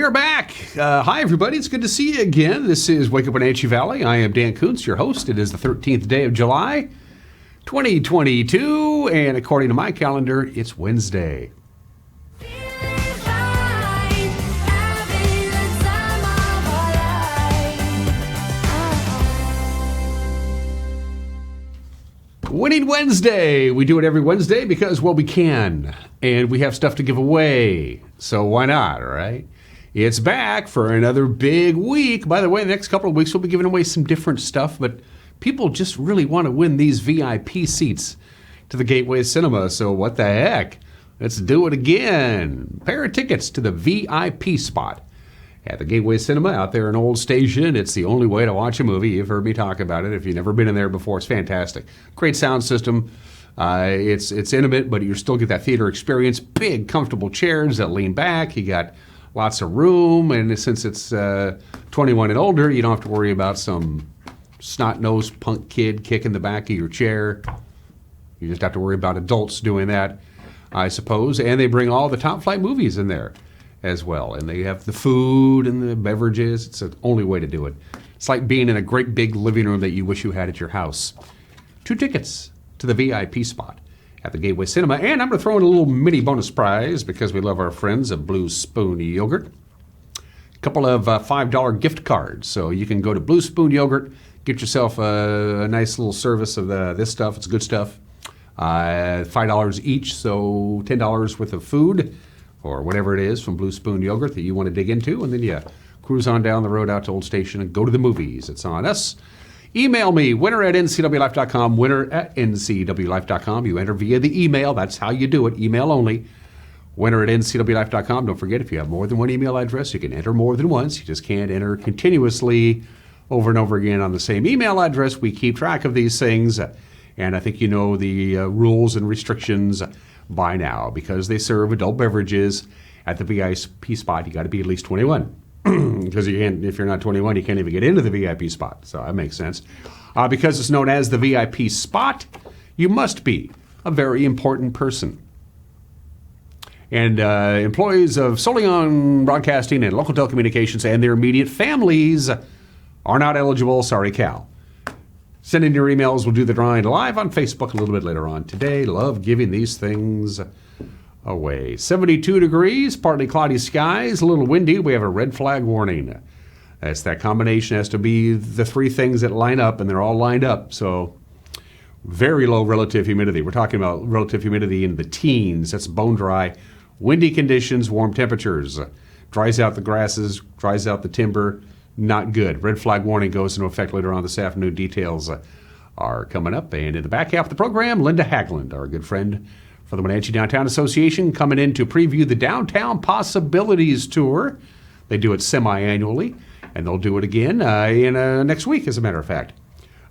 are back. Hi, everybody. It's good to see you again. This is Wake Up Wenatchee Valley. I am Dan Kuntz, your host. It is the 13th day of July, 2022, and according to my calendar, it's Wednesday. Winning Wednesday. We do it every Wednesday because, well, we can. And we have stuff to give away. So why not, all right? It's back for another big week. By the way, the next couple of weeks we'll be giving away some different stuff, but people just really want to win these VIP seats to the Gateway Cinema. So what the heck? Let's do it again. Pair of tickets to the VIP spot at the Gateway Cinema out there in Old Station. It's the only way to watch a movie. You've heard me talk about it. If you've never been in there before, it's fantastic. Great sound system. It's intimate, but you still get that theater experience. Big, comfortable chairs that lean back. You got lots of room, and since it's 21 and older, you don't have to worry about some snot-nosed punk kid kicking the back of your chair. You just have to worry about adults doing that, I suppose. And they bring all the top-flight movies in there as well. And they have the food and the beverages. It's the only way to do it. It's like being in a great big living room that you wish you had at your house. 2 tickets to the VIP spot at the Gateway Cinema. And I'm going to throw in a little mini bonus prize because we love our friends at Blue Spoon Yogurt. A couple of $5 gift cards. So you can go to Blue Spoon Yogurt, get yourself a nice little service of this stuff. It's good stuff. $5 each, so $10 worth of food or whatever it is from Blue Spoon Yogurt that you want to dig into, and then you cruise on down the road out to Old Station and go to the movies. It's on us. Email me, winner@ncwlife.com, winner@ncwlife.com. You enter via the email. That's how you do it, email only, winner@ncwlife.com. Don't forget, if you have more than one email address, you can enter more than once. You just can't enter continuously over and over again on the same email address. We keep track of these things, and I think you know the rules and restrictions by now, because they serve adult beverages at the VIP spot. You got to be at least 21, because you can't. If you're not 21, you can't even get into the VIP spot. So that makes sense. Because it's known as the VIP spot, you must be a very important person. And employees of Solion Broadcasting and Local Telecommunications and their immediate families are not eligible. Sorry, Cal. Send in your emails. We'll do the drawing live on Facebook a little bit later on today. Love giving these things away. 72 degrees, partly cloudy skies, a little windy. We have a red flag warning. That's that combination has to be the 3 things that line up, and they're all lined up. So very low relative humidity. We're talking about relative humidity in the teens. That's bone dry. Windy conditions, warm temperatures. Dries out the grasses, dries out the timber. Not good. Red flag warning goes into effect later on this afternoon. Details are coming up. And in the back half of the program, Linda Hagland, our good friend for the Wenatchee Downtown Association, coming in to preview the Downtown Possibilities Tour. They do it semi-annually, and they'll do it again in next week, as a matter of fact.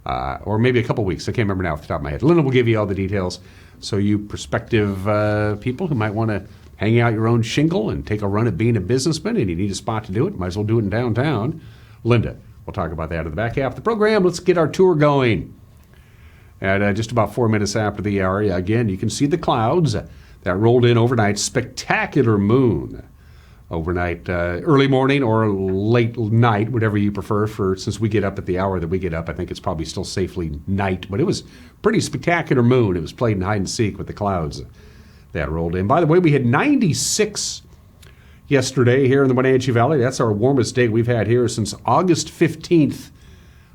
Or maybe a couple weeks. I can't remember now off the top of my head. Linda will give you all the details. So you prospective people who might want to hang out your own shingle and take a run at being a businessman, and you need a spot to do it, might as well do it in downtown. Linda, we'll talk about that in the back half of the program. Let's get our tour going. At just about 4 minutes after the hour, again, you can see the clouds that rolled in overnight. Spectacular moon overnight, early morning or late night, whatever you prefer. Since we get up at the hour that we get up, I think it's probably still safely night. But it was pretty spectacular moon. It was played in hide and seek with the clouds that rolled in. By the way, we had 96 yesterday here in the Wenatchee Valley. That's our warmest day we've had here since August 15th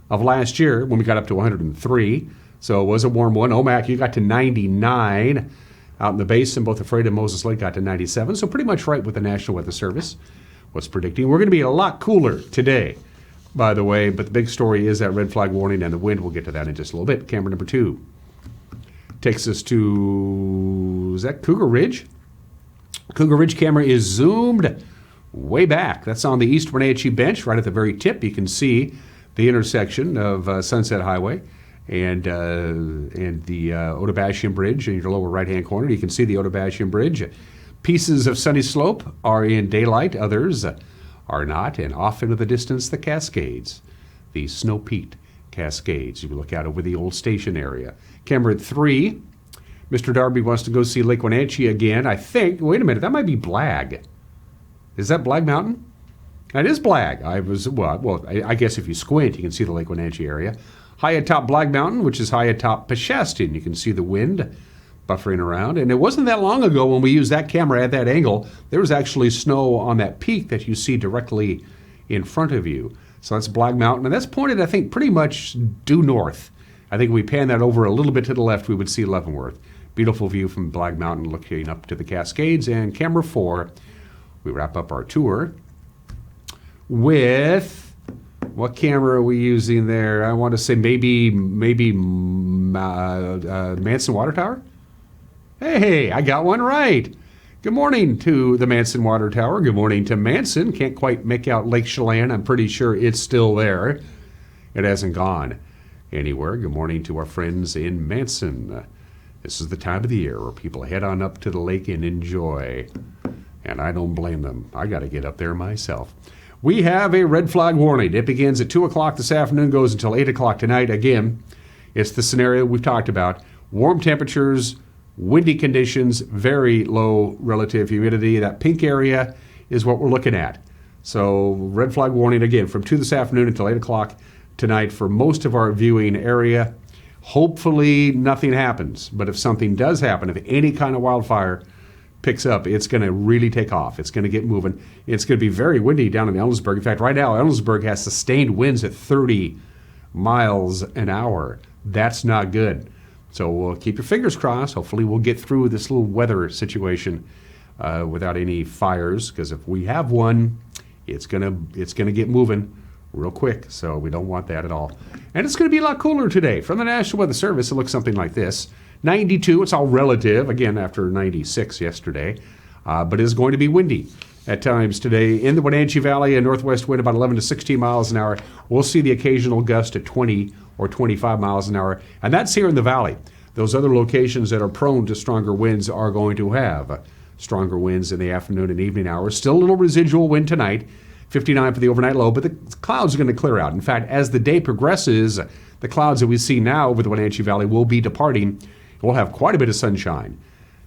of last year, when we got up to 103. So it was a warm one. Omak, you got to 99. Out in the basin, both Afraid and Moses Lake got to 97. So pretty much right with the National Weather Service was predicting. We're going to be a lot cooler today, by the way. But the big story is that red flag warning and the wind. We'll get to that in just a little bit. Camera number 2 takes us to, is that Cougar Ridge? Cougar Ridge camera is zoomed way back. That's on the East Wenatchee Bench, right at the very tip. You can see the intersection of Sunset Highway and the Otabashian Bridge in your lower right-hand corner. You can see the Otabashian Bridge. Pieces of Sunny Slope are in daylight. Others are not. And off into the distance, the Cascades, the Snow Peak Cascades. You look out over the Old Station area. Camera 3. Mr. Darby wants to go see Lake Wenatchee again. I think, wait a minute, that might be Blag. Is that Blag Mountain? It is black. I guess if you squint, you can see the Lake Wenatchee area. High atop Black Mountain, which is high atop Peshastin. You can see the wind buffering around. And it wasn't that long ago when we used that camera at that angle, there was actually snow on that peak that you see directly in front of you. So that's Black Mountain, and that's pointed, I think, pretty much due north. I think if we pan that over a little bit to the left, we would see Leavenworth. Beautiful view from Black Mountain looking up to the Cascades. And camera 4, we wrap up our tour with, what camera are we using there? I want to say maybe Manson Water Tower? Hey, I got one right. Good morning to the Manson Water Tower. Good morning to Manson. Can't quite make out Lake Chelan. I'm pretty sure it's still there. It hasn't gone anywhere. Good morning to our friends in Manson. This is the time of the year where people head on up to the lake and enjoy. And I don't blame them. I got to get up there myself. We have a red flag warning. It begins at 2 o'clock this afternoon, goes until 8 o'clock tonight. Again, it's the scenario we've talked about. Warm temperatures, windy conditions, very low relative humidity. That pink area is what we're looking at. So red flag warning again from 2 this afternoon until 8 o'clock tonight for most of our viewing area. Hopefully nothing happens, but if something does happen, if any kind of wildfire picks up, it's going to really take off. It's going to get moving. It's going to be very windy down in Ellensburg. In fact, right now, Ellensburg has sustained winds at 30 miles an hour. That's not good. So we'll keep your fingers crossed. Hopefully we'll get through this little weather situation without any fires, because if we have one, it's gonna get moving real quick. So we don't want that at all. And it's going to be a lot cooler today. From the National Weather Service, it looks something like this. 92, it's all relative, again, after 96 yesterday. But it is going to be windy at times today. In the Wenatchee Valley, a northwest wind about 11 to 16 miles an hour. We'll see the occasional gust at 20 or 25 miles an hour. And that's here in the valley. Those other locations that are prone to stronger winds are going to have stronger winds in the afternoon and evening hours. Still a little residual wind tonight, 59 for the overnight low, but the clouds are going to clear out. In fact, as the day progresses, the clouds that we see now over the Wenatchee Valley will be departing. We'll have quite a bit of sunshine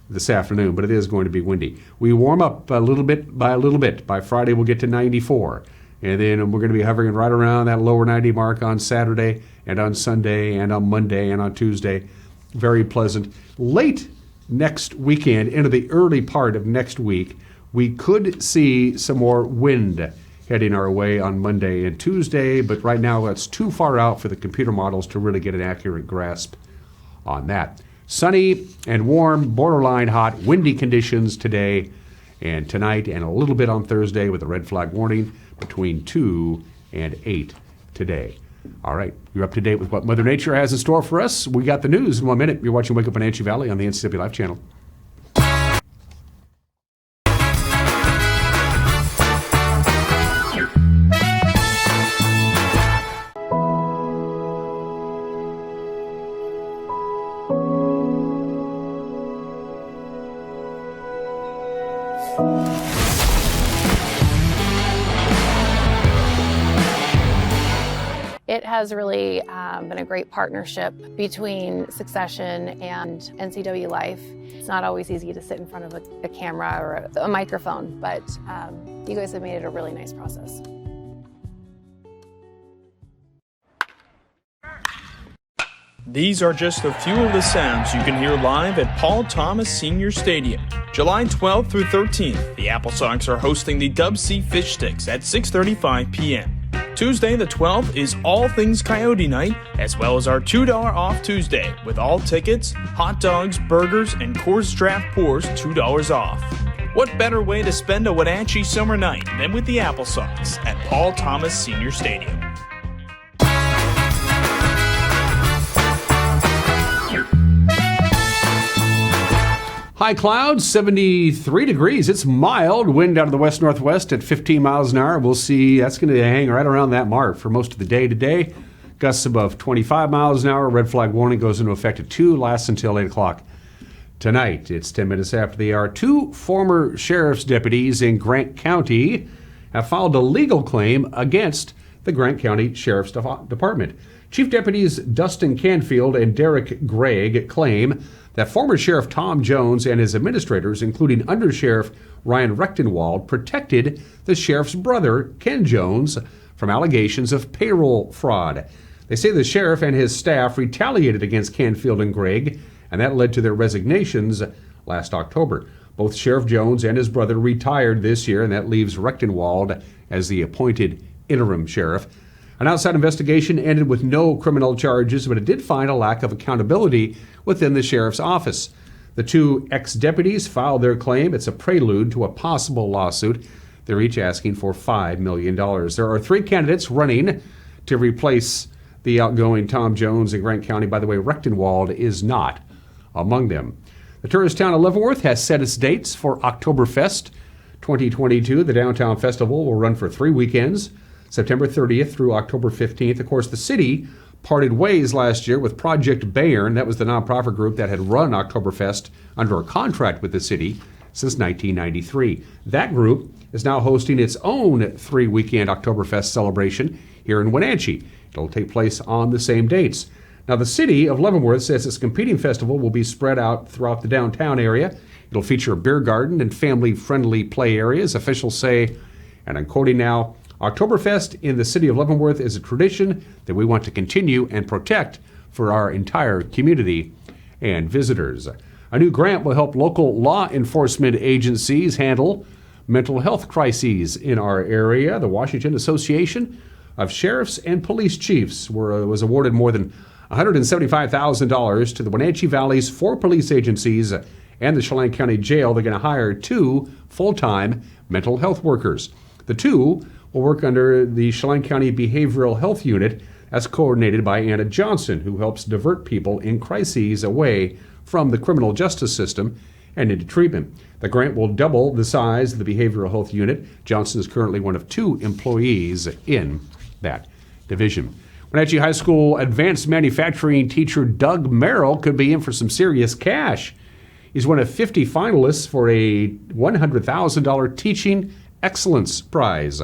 this afternoon, but it is going to be windy. We warm up a little bit. By Friday, we'll get to 94. And then we're going to be hovering right around that lower 90 mark on Saturday and on Sunday and on Monday and on Tuesday. Very pleasant. Late next weekend, into the early part of next week, we could see some more wind heading our way on Monday and Tuesday, but right now that's too far out for the computer models to really get an accurate grasp on that. Sunny and warm, borderline hot, windy conditions today and tonight, and a little bit on Thursday with a red flag warning between 2 and 8 today. All right, you're up to date with what Mother Nature has in store for us. We got the news in 1 minute. You're watching Wake Up Wenatchee Valley on the NCW Life channel. It has really been a great partnership between Succession and NCW Life. It's not always easy to sit in front of a camera or a microphone, but you guys have made it a really nice process. These are just a few of the sounds you can hear live at Paul Thomas Senior Stadium. July 12th through 13th, the Apple Sox are hosting the Dub C Fish Sticks at 6:35 p.m. Tuesday the 12th is All Things Coyote Night, as well as our $2 off Tuesday, with all tickets, hot dogs, burgers, and Coors Draft Pours $2 off. What better way to spend a Wenatchee summer night than with the Apple Sox at Paul Thomas Senior Stadium? High clouds, 73 degrees. It's mild. Wind out of the west-northwest at 15 miles an hour. We'll see that's going to hang right around that mark for most of the day today. Gusts above 25 miles an hour. Red flag warning goes into effect at 2, lasts until 8 o'clock tonight. It's 10 minutes after the hour. 2 former sheriff's deputies in Grant County have filed a legal claim against the Grant County Sheriff's Department, Chief Deputies Dustin Canfield and Derek Gregg claim that former Sheriff Tom Jones and his administrators, including Undersheriff Ryan Rechtenwald, protected the sheriff's brother, Ken Jones, from allegations of payroll fraud. They say the sheriff and his staff retaliated against Canfield and Gregg, and that led to their resignations last October. Both Sheriff Jones and his brother retired this year, and that leaves Rechtenwald as the appointed interim sheriff. An outside investigation ended with no criminal charges, but it did find a lack of accountability within the sheriff's office. The two ex-deputies filed their claim. It's a prelude to a possible lawsuit. They're each asking for $5 million. There are 3 candidates running to replace the outgoing Tom Jones in Grant County. By the way, Rechtenwald is not among them. The tourist town of Leavenworth has set its dates for Oktoberfest 2022. The downtown festival will run for 3 weekends, September 30th through October 15th. Of course, the city parted ways last year with Project Bayern. That was the nonprofit group that had run Oktoberfest under a contract with the city since 1993. That group is now hosting its own 3-weekend Oktoberfest celebration here in Wenatchee. It'll take place on the same dates. Now, the city of Leavenworth says its competing festival will be spread out throughout the downtown area. It'll feature a beer garden and family-friendly play areas. Officials say, and I'm quoting now, Oktoberfest in the city of Leavenworth is a tradition that we want to continue and protect for our entire community and visitors. A new grant will help local law enforcement agencies handle mental health crises in our area. The Washington Association of Sheriffs and Police Chiefs was awarded more than $175,000 to the Wenatchee Valley's 4 police agencies and the Chelan County Jail. They're going to hire 2 full-time mental health workers. The 2 will work under the Chelan County Behavioral Health Unit. That's coordinated by Anna Johnson, who helps divert people in crises away from the criminal justice system and into treatment. The grant will double the size of the Behavioral Health Unit. Johnson is currently one of 2 employees in that division. Wenatchee High School advanced manufacturing teacher Doug Merrill could be in for some serious cash. He's one of 50 finalists for a $100,000 Teaching Excellence Prize.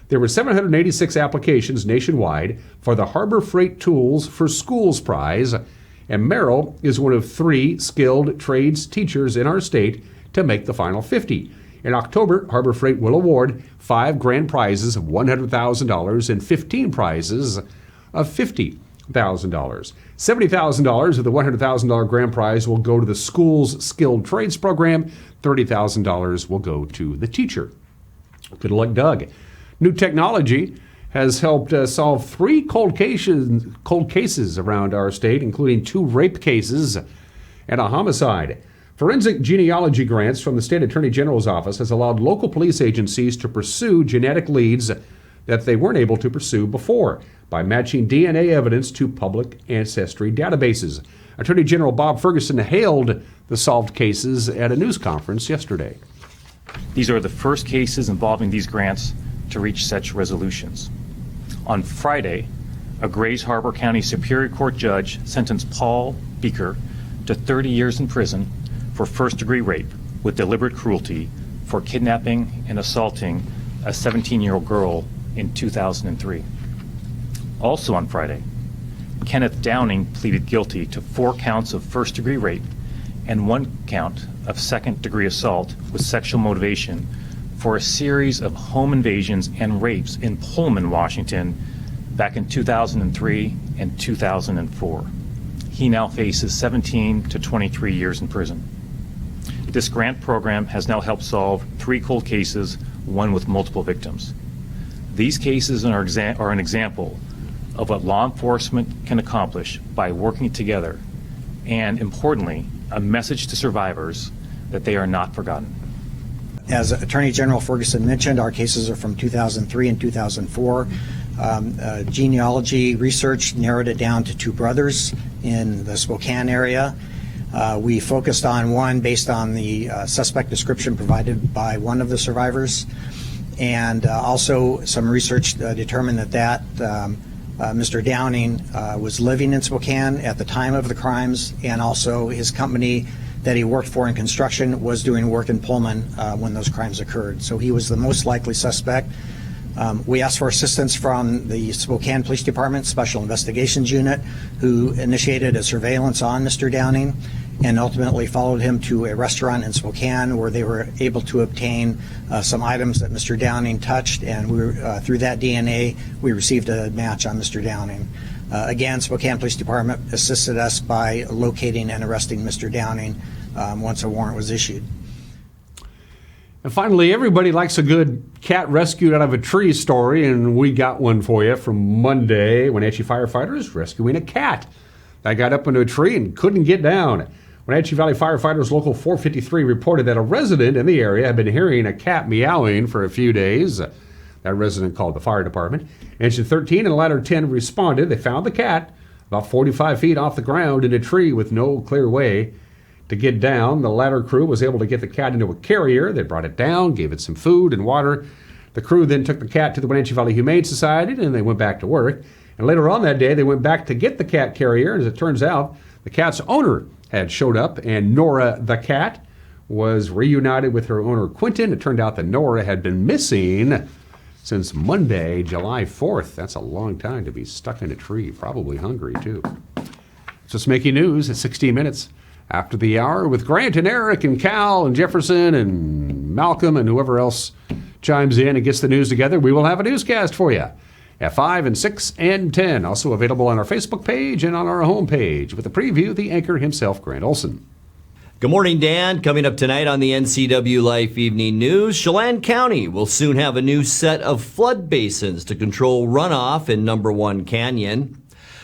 There were 786 applications nationwide for the Harbor Freight Tools for Schools Prize, and Merrill is one of 3 skilled trades teachers in our state to make the final 50. In October, Harbor Freight will award 5 grand prizes of $100,000 and 15 prizes of $50,000. $70,000 of the $100,000 grand prize will go to the school's skilled trades program. $30,000 will go to the teacher. Good luck, Doug. New technology has helped solve 3 cold cases around our state, including 2 rape cases and a homicide. Forensic genealogy grants from the State Attorney General's office has allowed local police agencies to pursue genetic leads that they weren't able to pursue before by matching DNA evidence to public ancestry databases. Attorney General Bob Ferguson hailed the solved cases at a news conference yesterday. These are the first cases involving these grants to reach such resolutions. On Friday, a Grays Harbor County Superior Court judge sentenced Paul Beaker to 30 years in prison for first-degree rape with deliberate cruelty for kidnapping and assaulting a 17-year-old girl in 2003. Also on Friday, Kenneth Downing pleaded guilty to 4 counts of first-degree rape and 1 count of second-degree assault with sexual motivation for a series of home invasions and rapes in Pullman, Washington, back in 2003 and 2004. He now faces 17 to 23 years in prison. This grant program has now helped solve 3 cold cases, 1 with multiple victims. These cases are an example of what law enforcement can accomplish by working together, and importantly, a message to survivors that they are not forgotten. As Attorney General Ferguson mentioned, our cases are from 2003 and 2004. Genealogy research narrowed it down to 2 brothers in the Spokane area. We focused on one based on the suspect description provided by one of the survivors. And also some research determined that Mr. Downing was living in Spokane at the time of the crimes, and also his company that he worked for in construction was doing work in Pullman when those crimes occurred. So he was the most likely suspect. We asked for assistance from the Spokane Police Department Special Investigations Unit, who initiated a surveillance on Mr. Downing and ultimately followed him to a restaurant in Spokane where they were able to obtain some items that Mr. Downing touched, and through that DNA we received a match on Mr. Downing. Again, Spokane Police Department assisted us by locating and arresting Mr. Downing once a warrant was issued. And finally, everybody likes a good cat rescued out of a tree story, and we got one for you from Monday. Wenatchee firefighters rescuing a cat that got up into a tree and couldn't get down. Wenatchee Valley firefighters Local 453 reported that a resident in the area had been hearing a cat meowing for a few days. That resident called the fire department. Engine 13 and ladder 10 responded. They found the cat about 45 feet off the ground in a tree with no clear way to get down. The ladder crew was able to get the cat into a carrier. They brought it down, gave it some food and water. The crew then took the cat to the Wenatchee Valley Humane Society, and they went back to work. And later on that day, they went back to get the cat carrier. As it turns out, the cat's owner had showed up, and Nora the cat was reunited with her owner, Quentin. It turned out that Nora had been missing since Monday, July 4th. That's a long time to be stuck in a tree, probably hungry too. Just making news at 16 minutes after the hour with Grant and Eric and Cal and Jefferson and Malcolm and whoever else chimes in and gets the news together. We will have a newscast for you at 5 and 6 and 10. Also available on our Facebook page and on our homepage with a preview of the anchor himself, Grant Olson. Good morning, Dan. Coming up tonight on the NCW Life Evening News, Chelan County will soon have a new set of flood basins to control runoff in Number 1 Canyon.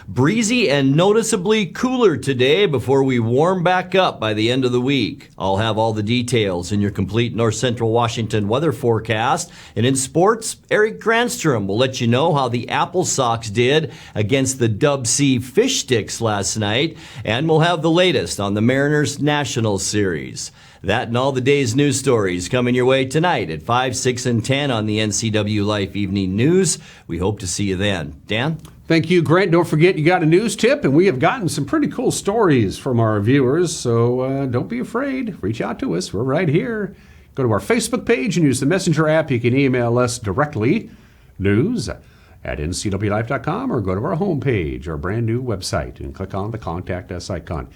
Breezy and noticeably cooler today before we warm back up by the end of the week. I'll have all the details in your complete North Central Washington weather forecast. And in sports, Eric Granstrom will let you know how the Apple Sox did against the WUWV Fish Sticks last night. And we'll have the latest on the Mariners National Series. That and all the day's news stories coming your way tonight at 5, 6, and 10 on the NCW Life Evening News. We hope to see you then. Dan? Thank you, Grant. Don't forget you got a news tip, and we have gotten some pretty cool stories from our viewers, so don't be afraid. Reach out to us. We're right here. Go to our Facebook page and use the Messenger app. You can email us directly, news@ncwlife.com, or go to our homepage, our brand new website, and click on the Contact Us icon.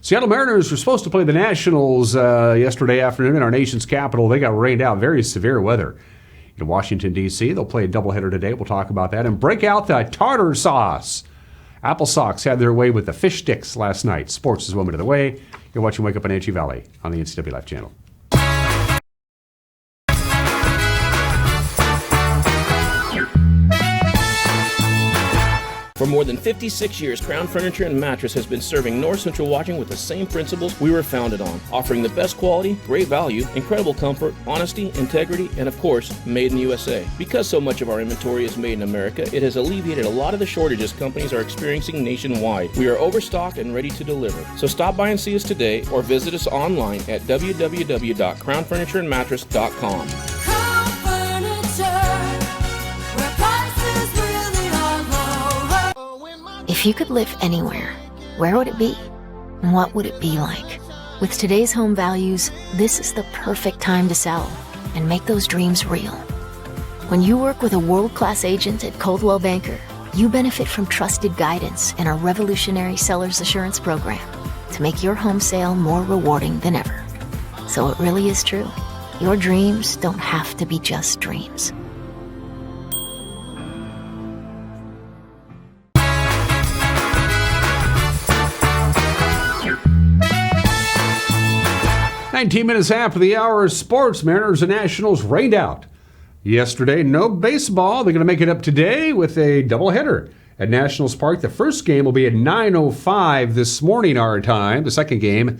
Seattle Mariners were supposed to play the Nationals yesterday afternoon in our nation's capital. They got rained out, very severe weather. In Washington, D.C., they'll play a doubleheader today. We'll talk about that. And break out the tartar sauce. Apple Sox had their way with the fish sticks last night. Sports is 1 minute away. You're watching Wake Up in Wenatchee Valley on the NCW Life channel. For more than 56 years, Crown Furniture and Mattress has been serving North Central Washington with the same principles we were founded on, offering the best quality, great value, incredible comfort, honesty, integrity, and of course, made in USA. Because so much of our inventory is made in America, it has alleviated a lot of the shortages companies are experiencing nationwide. We are overstocked and ready to deliver. So stop by and see us today or visit us online at www.crownfurnitureandmattress.com. If you could live anywhere, where would it be? And what would it be like? With today's home values, this is the perfect time to sell and make those dreams real. When you work with a world-class agent at Coldwell Banker, you benefit from trusted guidance and our revolutionary Seller's Assurance Program to make your home sale more rewarding than ever. So it really is true. Your dreams don't have to be just dreams. "19 minutes after the hour, sports. Mariners and Nationals rained out yesterday. No baseball. They're going to make it up today with a doubleheader at Nationals Park. The first game will be at 9:05 this morning our time. The second game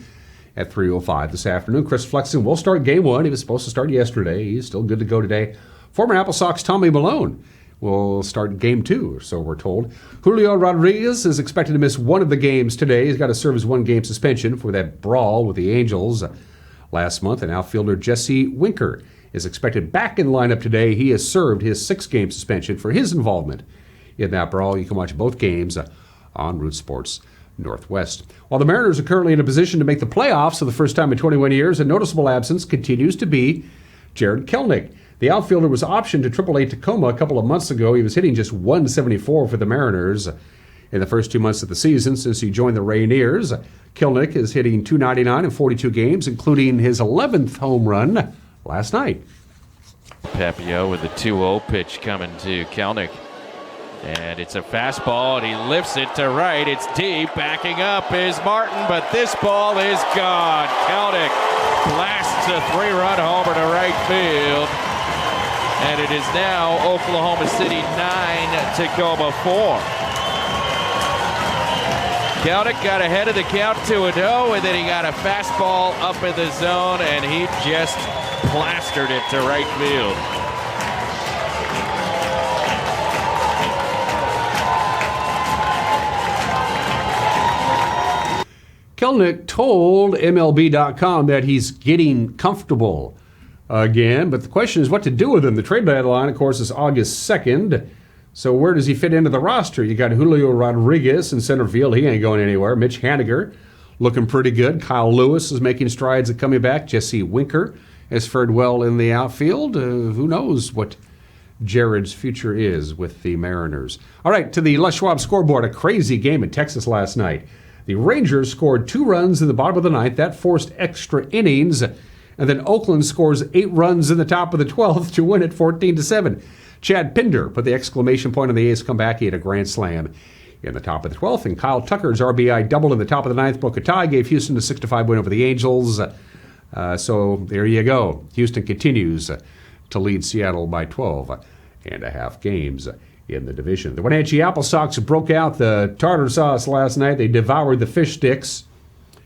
at 3:05 this afternoon. Chris Flexen will start game one. He was supposed to start yesterday. He's still good to go today. Former Apple Sox Tommy Malone will start game two, so we're told. Julio Rodriguez is expected to miss one of the games today. He's got to serve his one-game suspension for that brawl with the Angels last month. And outfielder Jesse Winker is expected back in the lineup today. He has served his 6-game suspension for his involvement in that brawl. You can watch both games on Root Sports Northwest. While the Mariners are currently in a position to make the playoffs for the first time in 21 years, a noticeable absence continues to be Jared Kelnick. The outfielder was optioned to AAA Tacoma a couple of months ago. He was hitting just 174 for the Mariners in the first 2 months of the season since he joined the Rainiers. Kelenic is hitting .299 in 42 games, including his 11th home run last night. Papio with the 2-0 pitch coming to Kelenic. And it's a fastball, and he lifts it to right. It's deep. Backing up is Martin, but this ball is gone. Kelenic blasts a 3-run homer to right field. And it is now Oklahoma City 9, Tacoma 4. Kelenic got ahead of the count 2-0, and then he got a fastball up in the zone, and he just plastered it to right field. Kelenic told MLB.com that he's getting comfortable again, but the question is what to do with him. The trade deadline, of course, is August 2nd. So where does he fit into the roster? You got Julio Rodriguez in center field. He ain't going anywhere. Mitch Haniger looking pretty good. Kyle Lewis is making strides at coming back. Jesse Winker has fared well in the outfield. Who knows what Jared's future is with the Mariners. All right, to the Les Schwab scoreboard. A crazy game in Texas last night. The Rangers scored 2 runs in the bottom of the ninth. That forced extra innings. And then Oakland scores 8 runs in the top of the 12th to win it 14-7. Chad Pinder put the exclamation point on the A's comeback. He had a grand slam in the top of the 12th. And Kyle Tucker's RBI doubled in the top of the ninth. Broke a tie, gave Houston a 6-5 win over the Angels. So there you go. Houston continues to lead Seattle by 12.5 games in the division. The Wenatchee Apple Sox broke out the tartar sauce last night. They devoured the fish sticks.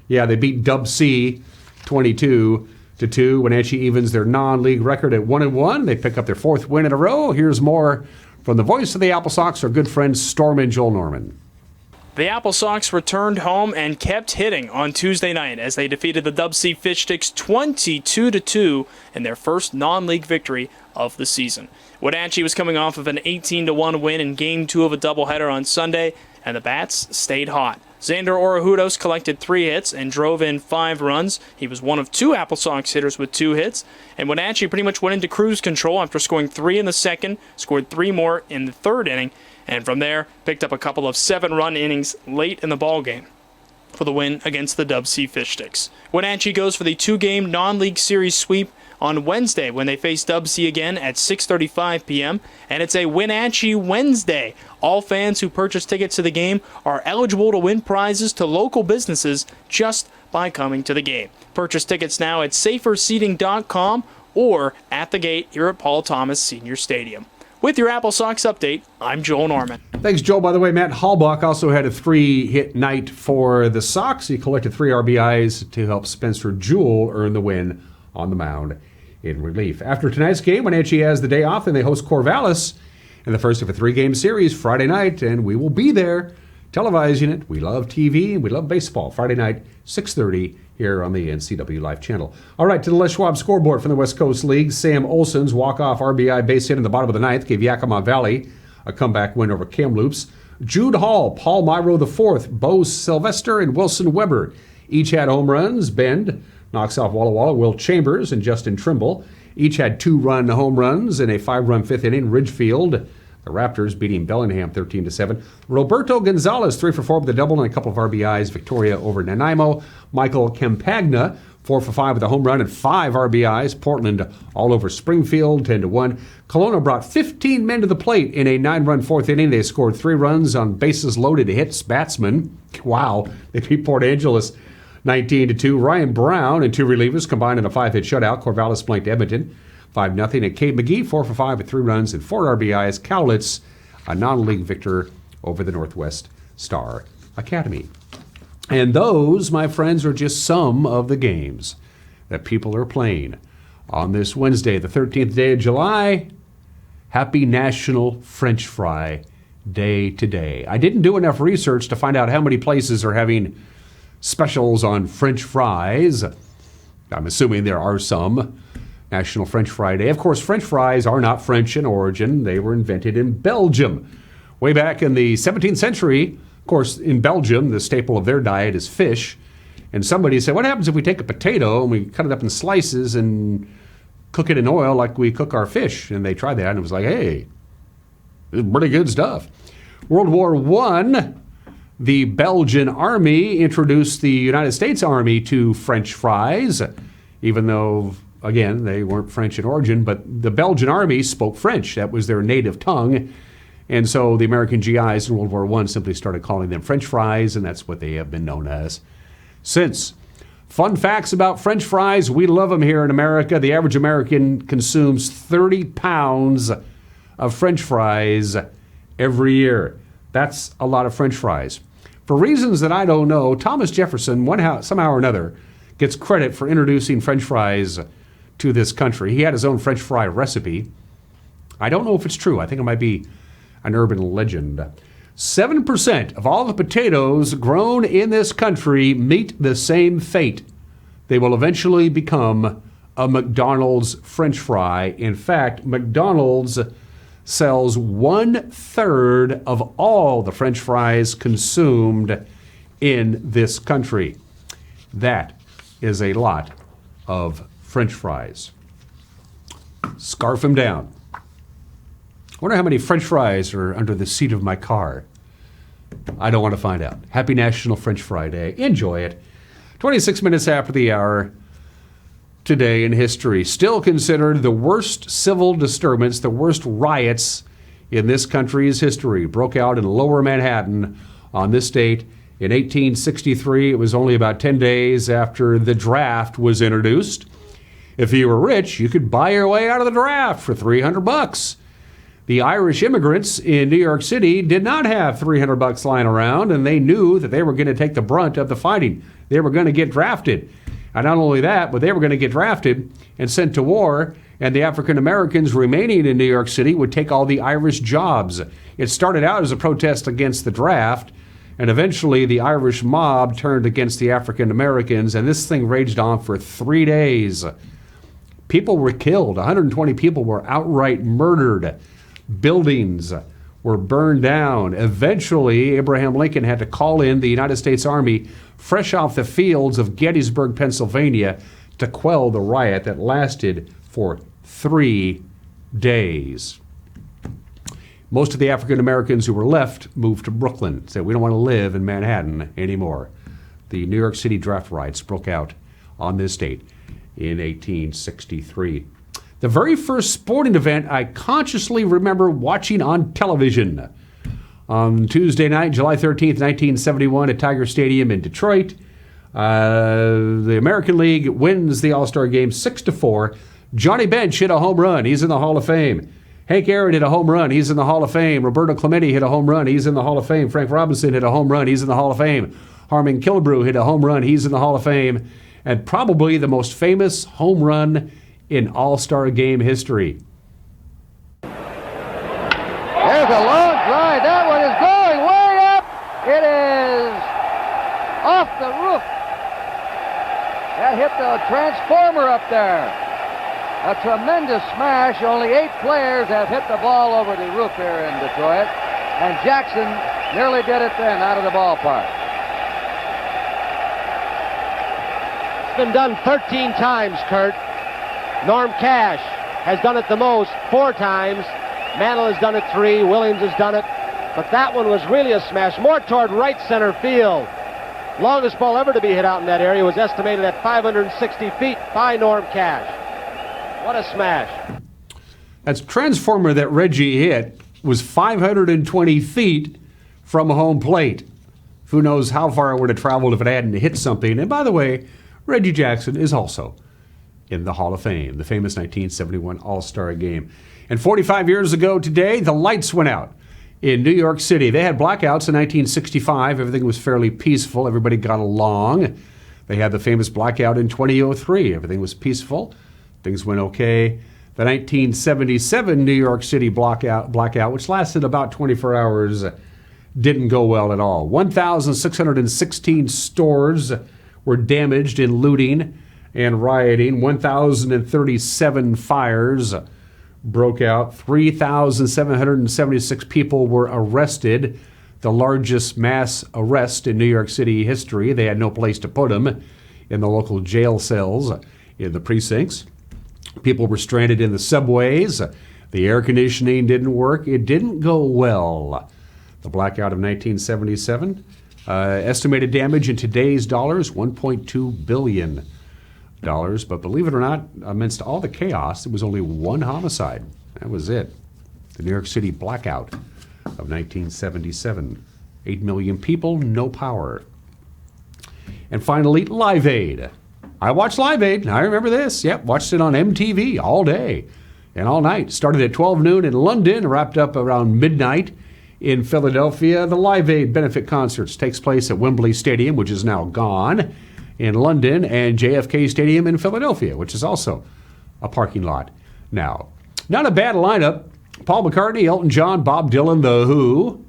Yeah, they beat Dub C 22-2. Wenatchee evens their non-league record at 1-1. They pick up their 4th win in a row. Here's more from the voice of the Apple Sox, our good friends Storm and Joel Norman. The Apple Sox returned home and kept hitting on Tuesday night as they defeated the Dub C Fish Sticks 22-2 in their first non-league victory of the season. Wenatchee was coming off of an 18-1 win in Game 2 of a doubleheader on Sunday, and the bats stayed hot. Xander Orejudos collected 3 hits and drove in 5 runs. He was one of 2 Apple Sox hitters with 2 hits, and Wenatchee pretty much went into cruise control after scoring 3 in the second, scored 3 more in the third inning, and from there picked up a couple of 7-run innings late in the ballgame for the win against the Dub C Fish Sticks. Wenatchee goes for the 2-game non-league series sweep on Wednesday when they face Dub C again at 6:35 p.m. And it's a Wenatchee Wednesday. All fans who purchase tickets to the game are eligible to win prizes to local businesses just by coming to the game. Purchase tickets now at saferseating.com or at the gate here at Paul Thomas Senior Stadium. With your Apple Sox update, I'm Joel Norman. Thanks, Joel. By the way, Matt Halbach also had a 3-hit night for the Sox. He collected 3 RBIs to help Spencer Jewell earn the win on the mound in relief. After tonight's game, Wenatchee has the day off and they host Corvallis in the first of a 3-game series Friday night, and we will be there televising it. We love TV and we love baseball. Friday night, 6:30 here on the NCW Live channel. All right, to the Les Schwab scoreboard from the West Coast League. Sam Olson's walk-off RBI base hit in the bottom of the ninth gave Yakima Valley a comeback win over Kamloops. Jude Hall, Paul Myro IV, Bo Sylvester, and Wilson Weber each had home runs. Bend knocks off Walla Walla. Will Chambers and Justin Trimble each had 2-run home runs in a 5-run 5th inning. Ridgefield, the Raptors beating Bellingham 13-7. Roberto Gonzalez 3 for 4 with a double and a couple of RBIs. Victoria over Nanaimo. Michael Campagna 4 for 5 with a home run and 5 RBIs. Portland all over Springfield 10-1. Kelowna brought 15 men to the plate in a 9-run 4th inning. They scored 3 runs on bases loaded hits. Batsman, wow, they beat Port Angeles 19-2. Ryan Brown and 2 relievers combined in a 5-hit shutout. Corvallis blanked Edmonton 5-0. And Cade McGee 4 for 5 with 3 runs and 4 RBIs. Cowlitz, a non-league victor over the Northwest Star Academy. And those, my friends, are just some of the games that people are playing on this Wednesday, the 13th day of July. Happy National French Fry Day today. I didn't do enough research to find out how many places are having specials on French fries. I'm assuming there are some. National French Fry Day. Of course, French fries are not French in origin. They were invented in Belgium. Way back in the 17th century, of course, in Belgium, the staple of their diet is fish. And somebody said, what happens if we take a potato and we cut it up in slices and cook it in oil like we cook our fish. And they tried that, and it was like, hey, this is pretty good stuff. World War I, the Belgian army introduced the United States Army to French fries, even though, again, they weren't French in origin, but the Belgian army spoke French. That was their native tongue. And so the American GIs in World War I simply started calling them French fries, and that's what they have been known as since. Fun facts about French fries. We love them here in America. The average American consumes 30 pounds of French fries every year. That's a lot of French fries. For reasons that I don't know, Thomas Jefferson, somehow or another, gets credit for introducing French fries to this country. He had his own French fry recipe. I don't know if it's true. I think it might be an urban legend. 7% of all the potatoes grown in this country meet the same fate. They will eventually become a McDonald's French fry. In fact, McDonald's sells 1/3 of all the French fries consumed in this country. That is a lot of French fries. Scarf them down. I wonder how many French fries are under the seat of my car. I don't want to find out. Happy National French Fry Day. Enjoy it. 26 minutes after the hour. Today in history. Still considered the worst civil disturbance, the worst riots in this country's history. Broke out in Lower Manhattan on this date in 1863. It was only about 10 days after the draft was introduced. If you were rich, you could buy your way out of the draft for $300. The Irish immigrants in New York City did not have $300 lying around, and they knew that they were going to take the brunt of the fighting. They were going to get drafted. And not only that, but they were going to get drafted and sent to war, and the African Americans remaining in New York City would take all the Irish jobs. It started out as a protest against the draft, and eventually the Irish mob turned against the African Americans, and this thing raged on for 3 days. People were killed. 120 people were outright murdered. Buildings were burned down. Eventually, Abraham Lincoln had to call in the United States Army fresh off the fields of Gettysburg, Pennsylvania, to quell the riot that lasted for 3 days. Most of the African Americans who were left moved to Brooklyn, said, we don't want to live in Manhattan anymore. The New York City draft riots broke out on this date in 1863. The very first sporting event I consciously remember watching on television. On Tuesday night, July 13th, 1971, at Tiger Stadium in Detroit, the American League wins the All-Star Game 6-4. Johnny Bench hit a home run. He's in the Hall of Fame. Hank Aaron hit a home run. He's in the Hall of Fame. Roberto Clemente hit a home run. He's in the Hall of Fame. Frank Robinson hit a home run. He's in the Hall of Fame. Harmon Killebrew hit a home run. He's in the Hall of Fame. And probably the most famous home run in All-Star Game history. There's a long drive. That one is going way up. It is off the roof. That hit the transformer up there. A tremendous smash. Only 8 players have hit the ball over the roof here in Detroit. And Jackson nearly did it then out of the ballpark. It's been done 13 times, Kurt. Norm Cash has done it the most, 4 times. Mantle has done it 3. Williams has done it. But that one was really a smash, more toward right center field. Longest ball ever to be hit out in that area was estimated at 560 feet by Norm Cash. What a smash. That transformer that Reggie hit was 520 feet from home plate. Who knows how far it would have traveled if it hadn't hit something. And by the way, Reggie Jackson is also in the Hall of Fame, the famous 1971 All-Star Game. And 45 years ago today, the lights went out in New York City. They had blackouts in 1965. Everything was fairly peaceful. Everybody got along. They had the famous blackout in 2003. Everything was peaceful. Things went okay. The 1977 New York City blackout, which lasted about 24 hours, didn't go well at all. 1,616 stores were damaged in looting and rioting. 1,037 fires broke out. 3,776 people were arrested, the largest mass arrest in New York City history. They had no place to put them in the local jail cells in the precincts. People were stranded in the subways. The air conditioning didn't work. It didn't go well. The blackout of 1977. Estimated damage in today's dollars, $1.2 billion. But believe it or not, amidst all the chaos, there was only one homicide. That was it. The New York City blackout of 1977. 8 million people, no power. And finally, Live Aid. I watched Live Aid. I remember this. Yep, watched it on MTV all day and all night. Started at 12 noon in London, wrapped up around midnight in Philadelphia. The Live Aid benefit concerts takes place at Wembley Stadium, which is now gone, in London, and JFK Stadium in Philadelphia, which is also a parking lot now. Not a bad lineup. Paul McCartney, Elton John, Bob Dylan, The Who,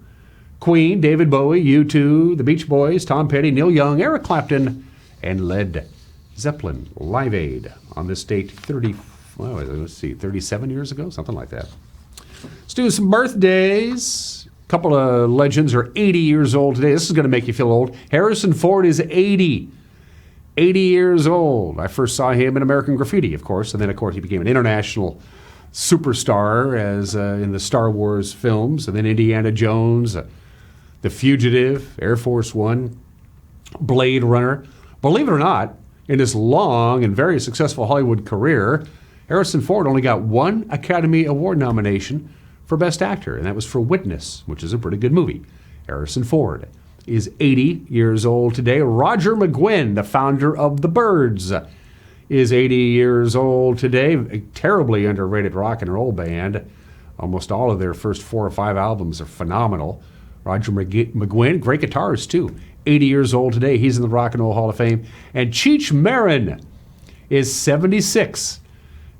Queen, David Bowie, U2, The Beach Boys, Tom Petty, Neil Young, Eric Clapton, and Led Zeppelin. Live Aid on this date 37 years ago, something like that. Let's do some birthdays. A couple of legends are 80 years old today. This is going to make you feel old. Harrison Ford is 80 years old. I first saw him in American Graffiti, of course, and then, of course, he became an international superstar as in the Star Wars films, and then Indiana Jones, The Fugitive, Air Force One, Blade Runner. Believe it or not, in his long and very successful Hollywood career, Harrison Ford only got one Academy Award nomination for Best Actor, and that was for Witness, which is a pretty good movie. Harrison Ford is 80 years old today. Roger McGuinn, the founder of the Byrds, is 80 years old today. A terribly underrated rock and roll band. Almost all of their first 4 or 5 albums are phenomenal. Roger McGuinn, great guitarist too. 80 years old today. He's in the Rock and Roll Hall of Fame. And Cheech Marin is 76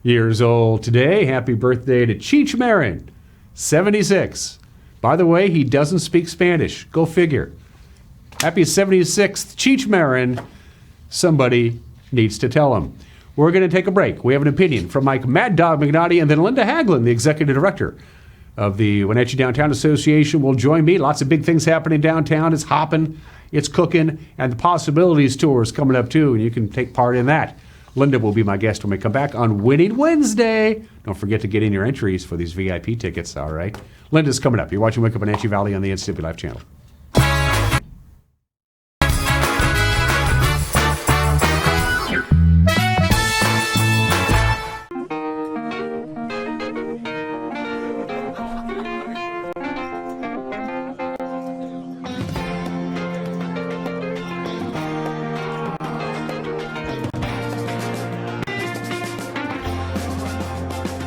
years old today. Happy birthday to Cheech Marin, 76. By the way, he doesn't speak Spanish. Go figure. Happy 76th, Cheech Marin. Somebody needs to tell him. We're going to take a break. We have an opinion from Mike Mad Dog McNaughty, and then Linda Haglund, the executive director of the Wenatchee Downtown Association, will join me. Lots of big things happening downtown. It's hopping, it's cooking, and the Possibilities Tour is coming up too, and you can take part in that. Linda will be my guest when we come back on Winning Wednesday. Don't forget to get in your entries for these VIP tickets, all right? Linda's coming up. You're watching Wake Up Wenatchee Valley on the NCW Live channel.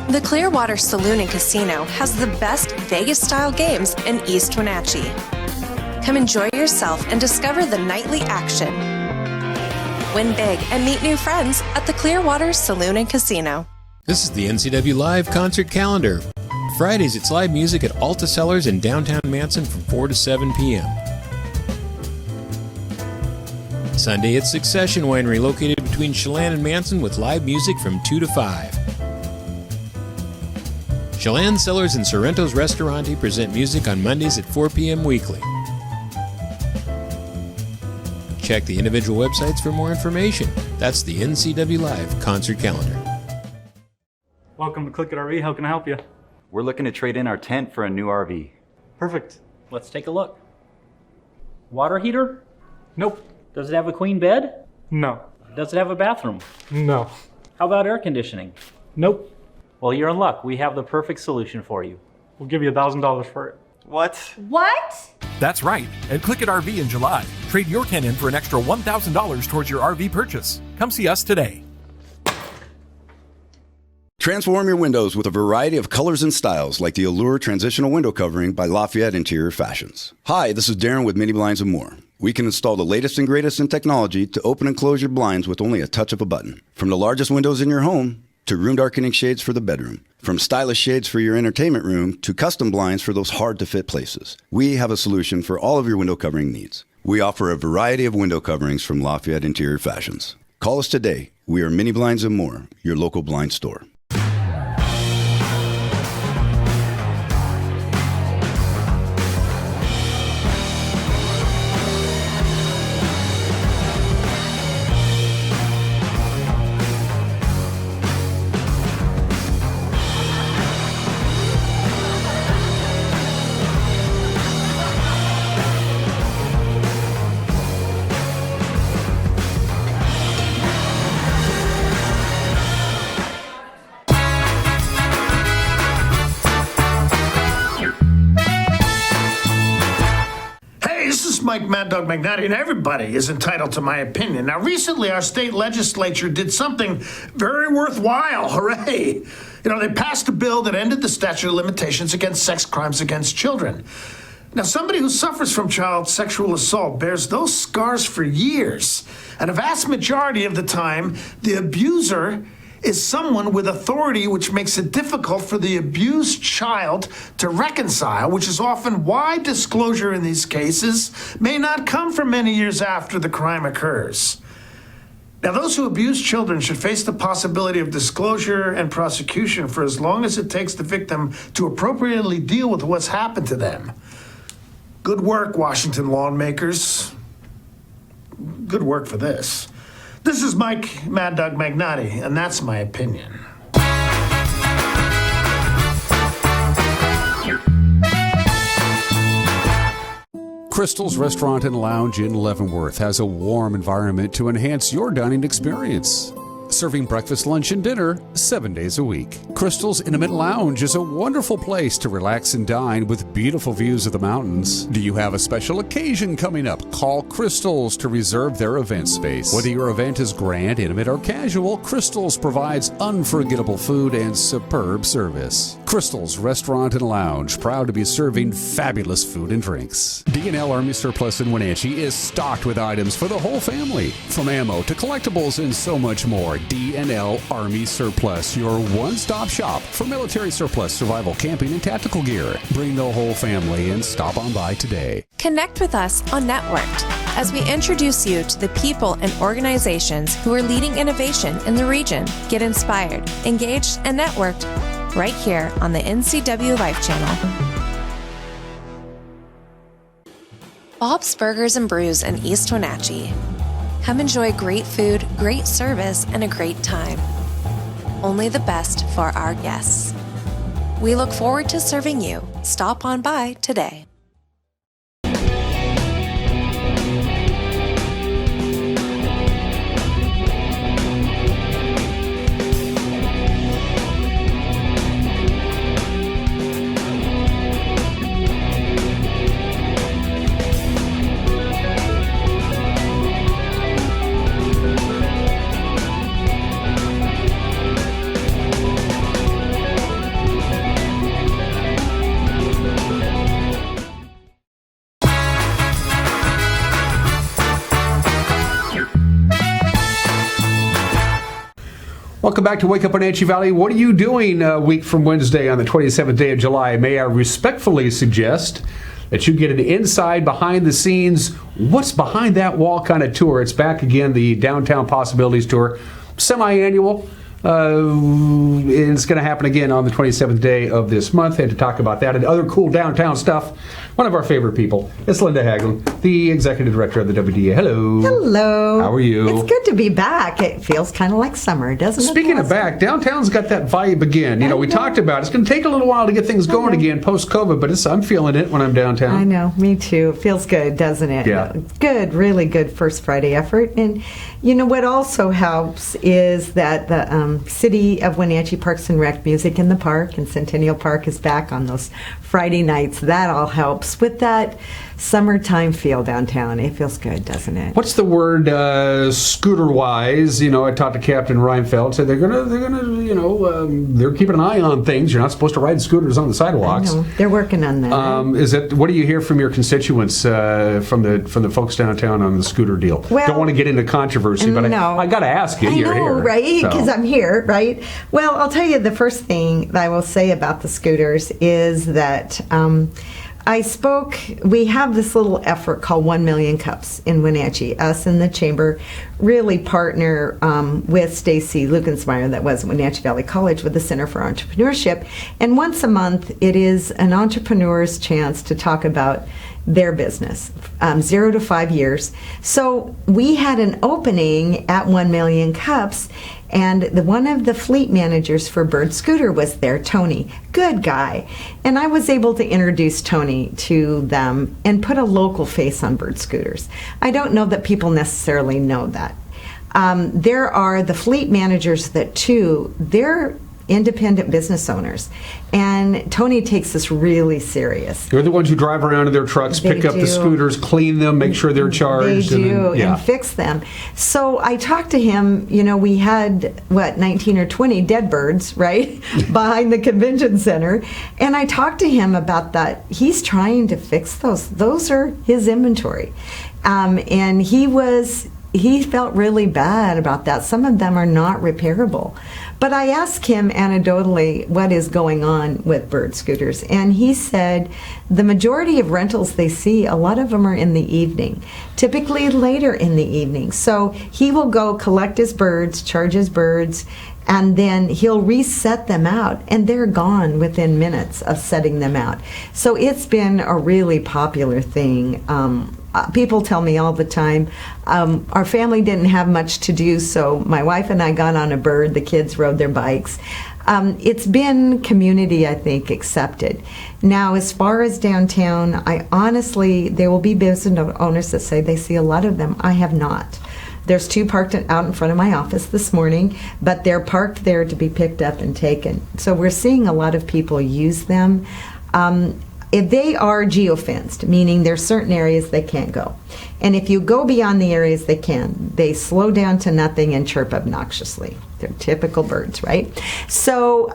The Clearwater Saloon and Casino has the best Vegas-style games in East Wenatchee. Come enjoy yourself and discover the nightly action. Win big and meet new friends at the Clearwater Saloon and Casino. This is the NCW Live concert calendar. Fridays, it's live music at Alta Cellars in downtown Manson from 4 to 7 p.m. Sunday, it's Succession Winery located between Chelan and Manson with live music from 2 to 5. Chelan Cellars and Sorrento's Restaurante present music on Mondays at 4 p.m. weekly. Check the individual websites for more information. That's the NCW Live concert calendar. Welcome to Click It RV. How can I help you? We're looking to trade in our tent for a new RV. Perfect. Let's take a look. Water heater? Nope. Does it have a queen bed? No. Does it have a bathroom? No. How about air conditioning? Nope. Well, you're in luck. We have the perfect solution for you. We'll give you $1,000 for it. What? What? That's right. At Click It RV in July, trade your tent in for an extra $1,000 towards your RV purchase. Come see us today. Transform your windows with a variety of colors and styles like the Allure Transitional Window Covering by Lafayette Interior Fashions. Hi, this is Darren with Mini Blinds and More. We can install the latest and greatest in technology to open and close your blinds with only a touch of a button. From the largest windows in your home to room darkening shades for the bedroom. From stylish shades for your entertainment room to custom blinds for those hard-to-fit places. We have a solution for all of your window covering needs. We offer a variety of window coverings from Lafayette Interior Fashions. Call us today. We are Mini Blinds and More, your local blind store. Mike Mad Dog Magnati, and everybody is entitled to my opinion. Now, recently, our state legislature did something very worthwhile. Hooray! They passed a bill that ended the statute of limitations against sex crimes against children. Now, somebody who suffers from child sexual assault bears those scars for years. And a vast majority of the time, the abuser is someone with authority, which makes it difficult for the abused child to reconcile, which is often why disclosure in these cases may not come for many years after the crime occurs. Now, those who abuse children should face the possibility of disclosure and prosecution for as long as it takes the victim to appropriately deal with what's happened to them. Good work, Washington lawmakers. Good work for this. This is Mike Mad Dog Magnati, and that's my opinion. Crystal's Restaurant and Lounge in Leavenworth has a warm environment to enhance your dining experience. Serving breakfast, lunch, and dinner 7 days a week. Crystal's Intimate Lounge is a wonderful place to relax and dine with beautiful views of the mountains. Do you have a special occasion coming up? Call Crystal's to reserve their event space. Whether your event is grand, intimate, or casual, Crystal's provides unforgettable food and superb service. Crystal's Restaurant and Lounge, proud to be serving fabulous food and drinks. D&L Army Surplus in Wenatchee is stocked with items for the whole family, from ammo to collectibles and so much more. D&L Army Surplus, your one-stop shop for military surplus, survival, camping, and tactical gear. Bring the whole family and stop on by today. Connect with us on Networked as we introduce you to the people and organizations who are leading innovation in the region. Get inspired, engaged, and networked right here on the NCW Life channel. Bob's Burgers and Brews in East Wenatchee. Come enjoy great food, great service, and a great time. Only the best for our guests. We look forward to serving you. Stop on by today. Welcome back to Wake Up Wenatchee Valley. What are you doing a week from Wednesday on the 27th day of July? May I respectfully suggest that you get an inside, behind the scenes, what's behind that wall kind of tour. It's back again, the Downtown Possibilities Tour, semi-annual. It's going to happen again on the 27th day of this month. And to talk about that and other cool downtown stuff, one of our favorite people is Linda Haglund, the Executive Director of the WDA. Hello. Hello. How are you? It's good to be back. It feels kind of like summer, doesn't it? Speaking of back, downtown's got that vibe again. You know, we talked about it's going to take a little while to get things going again post-COVID, but I'm feeling it when I'm downtown. I know, me too. It feels good, doesn't it? Yeah. Good, really good First Friday effort. And you know what also helps is that the City of Wenatchee Parks and Rec Music in the Park and Centennial Park is back on those Friday nights. That all helps with that summertime feel downtown. It feels good, doesn't it? What's the word scooter-wise? You know, I talked to Captain Reinfeldt. Said they're gonna, they're keeping an eye on things. You're not supposed to ride scooters on the sidewalks. I know. They're working on that. What do you hear from your constituents from the folks downtown on the scooter deal? Well, don't want to get into controversy, but I got to ask you. You're here, right? Because I'm here, right? Well, I'll tell you the first thing that I will say about the scooters is that we have this little effort called 1 Million Cups in Wenatchee. Us in the Chamber really partner with Stacy Lukensmeyer, that was at Wenatchee Valley College, with the Center for Entrepreneurship. And once a month, it is an entrepreneur's chance to talk about their business, 0 to 5 years. So we had an opening at 1 Million Cups, and one of the fleet managers for Bird Scooter was there, Tony. Good guy. And I was able to introduce Tony to them and put a local face on Bird Scooters. I don't know that people necessarily know that. There are the fleet managers that, too, they're independent business owners. And Tony takes this really serious. They're the ones who drive around in their trucks, pick up the scooters, clean them, make sure they're charged. They do, and fix them. So I talked to him, we had, 19 or 20 dead birds, right, behind the convention center. And I talked to him about that. He's trying to fix those. Those are his inventory. And he felt really bad about that. Some of them are not repairable. But I asked him anecdotally what is going on with bird scooters, and he said the majority of rentals they see, a lot of them are in the evening, typically later in the evening. So he will go collect his birds, charge his birds, and then he'll reset them out, and they're gone within minutes of setting them out. So it's been a really popular thing. People tell me all the time, our family didn't have much to do, so my wife and I got on a bird, the kids rode their bikes. It's been community, I think, accepted. Now, as far as downtown, there will be business owners that say they see a lot of them. I have not. There's 2 parked out in front of my office this morning, but they're parked there to be picked up and taken. So we're seeing a lot of people use them. If they are geofenced, meaning there's certain areas they can't go. And if you go beyond the areas they slow down to nothing and chirp obnoxiously. They're typical birds, right? So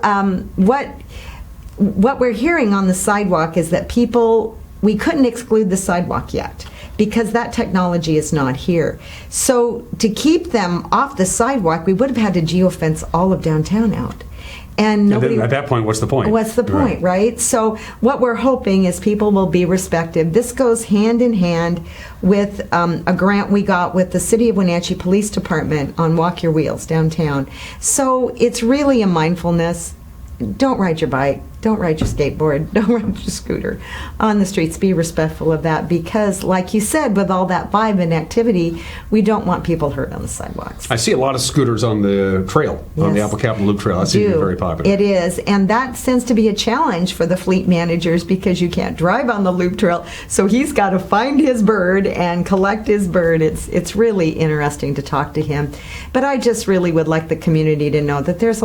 what we're hearing on the sidewalk is that we couldn't exclude the sidewalk yet because that technology is not here. So to keep them off the sidewalk, we would have had to geofence all of downtown out. And then at that point, what's the point? What's the point, right? So what we're hoping is people will be respective. This goes hand in hand with a grant we got with the City of Wenatchee Police Department on Walk Your Wheels downtown. So it's really a mindfulness. Don't ride your bike. Don't ride your skateboard. Don't ride your scooter on the streets. Be respectful of that because, like you said, with all that vibe and activity, we don't want people hurt on the sidewalks. I see a lot of scooters on the trail, on the Apple Capital Loop Trail. That seems to be very popular. It is, and that seems to be a challenge for the fleet managers because you can't drive on the loop trail. So he's got to find his bird and collect his bird. It's really interesting to talk to him. But I just really would like the community to know that there's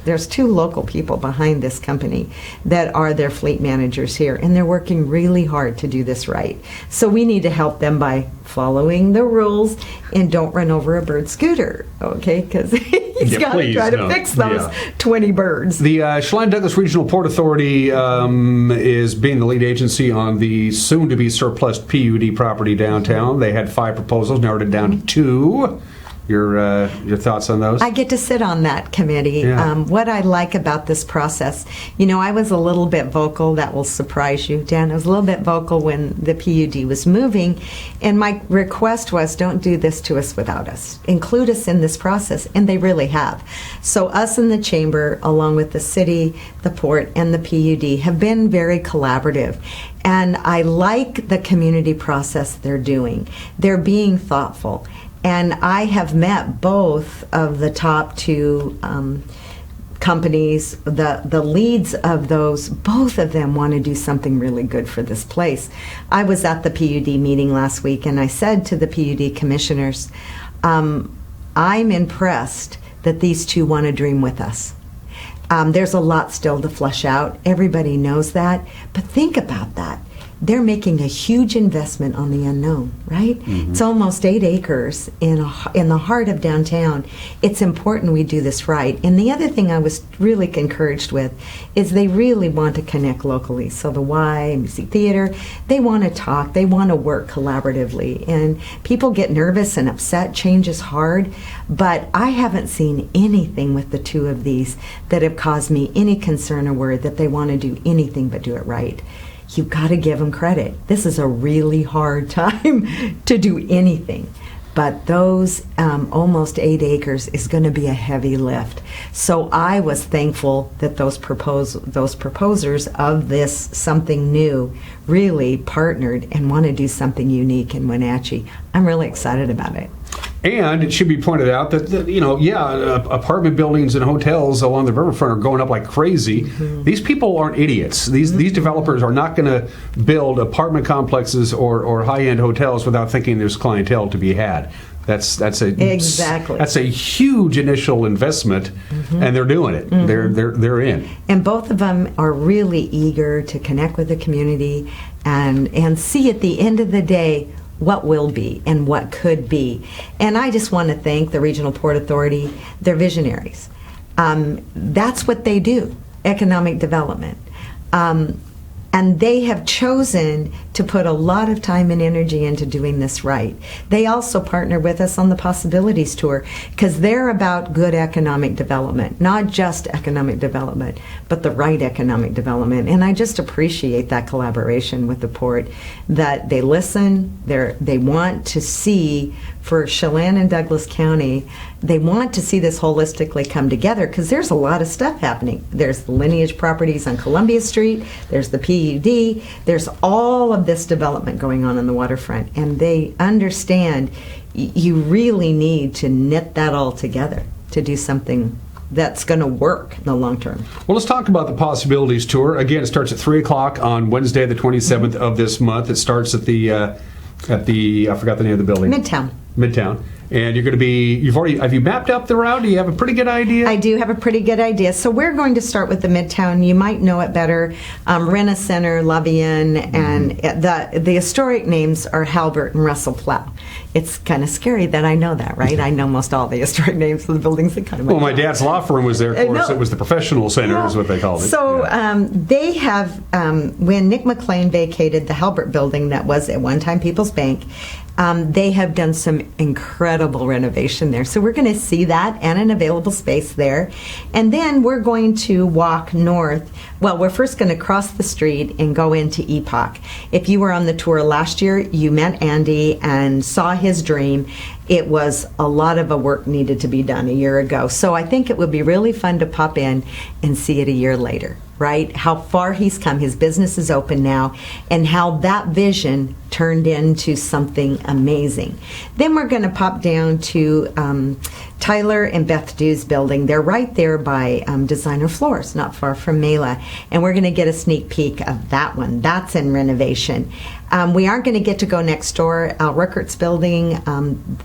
there's 2 local people behind this company that are their fleet managers here, and they're working really hard to do this right. So we need to help them by following the rules and don't run over a bird scooter, okay? Because he's got to try to fix those 20 birds. The Chelan Douglas Regional Port Authority is being the lead agency on the soon-to-be surplus PUD property downtown. They had 5 proposals, narrowed it down to 2. Your thoughts on those? I get to sit on that committee. Yeah. What I like about this process, I was a little bit vocal. That will surprise you, Dan. I was a little bit vocal when the PUD was moving, and my request was, don't do this to us without us. Include us in this process, and they really have. So us in the chamber, along with the city, the port, and the PUD, have been very collaborative. And I like the community process they're doing. They're being thoughtful. And I have met both of the top 2 companies, the leads of those. Both of them want to do something really good for this place. I was at the PUD meeting last week, and I said to the PUD commissioners, I'm impressed that these 2 want to dream with us. There's a lot still to flesh out. Everybody knows that. But think about that. They're making a huge investment on the unknown, right? Mm-hmm. It's almost 8 acres in the heart of downtown. It's important we do this right. And the other thing I was really encouraged with is they really want to connect locally. So the Y, Music Theater, they want to talk. They want to work collaboratively. And people get nervous and upset. Change is hard. But I haven't seen anything with the 2 of these that have caused me any concern or worry that they want to do anything but do it right. You've got to give them credit. This is a really hard time to do anything. But those almost 8 acres is going to be a heavy lift. So I was thankful that those proposers of this something new really partnered and want to do something unique in Wenatchee. I'm really excited about it. And it should be pointed out that, apartment buildings and hotels along the riverfront are going up like crazy. Mm-hmm. These people aren't idiots. These developers are not going to build apartment complexes or high-end hotels without thinking there's clientele to be had. That's Exactly. That's a huge initial investment, and they're doing it. They're in. And both of them are really eager to connect with the community and see at the end of the day what will be and what could be. And I just want to thank the Regional Port Authority. They're visionaries. That's what they do, economic development. And they have chosen to put a lot of time and energy into doing this right. They also partner with us on the Possibilities Tour because they're about good economic development, not just economic development, but the right economic development. And I just appreciate that collaboration with the port, that they listen, they want to see, for Chelan and Douglas County, they want to see this holistically come together because there's a lot of stuff happening. There's the lineage properties on Columbia Street, there's the PUD, there's all of this development going on the waterfront, and they understand you really need to knit that all together to do something that's going to work in the long term. Well, let's talk about the Possibilities Tour. Again, it starts at 3 o'clock on Wednesday, the 27th of this month. It starts at the I forgot the name of the building. Midtown. And you're going to be, have you mapped out the route? Do you have a pretty good idea? I do have a pretty good idea. So we're going to start with the Midtown. You might know it better. Rena Center, La Vienne, and the historic names are Halbert and Russell Plow. It's kind of scary that I know that, right? I know most all the historic names of the buildings that kind of. Well, my dad's law firm was there, of course. It was the professional center, is what they called it. So they have, when Nick McLean vacated the Halbert building that was at one time People's Bank, they have done some incredible renovation there. So we're going to see that and an available space there. And then we're going to walk north. Well, we're first going to cross the street and go into Epoch. If you were on the tour last year, you met Andy and saw his dream. It was a lot of work needed to be done a year ago. So I think it would be really fun to pop in and see it a year later, right? How far he's come. His business is open now, and how that vision turned into something amazing. Then we're going to pop down to Tyler and Beth Dew's building. They're right there by Designer Floors, not far from Mela. And we're going to get a sneak peek of that one. That's in renovation. We aren't going to get to go next door. Al Ruckert's building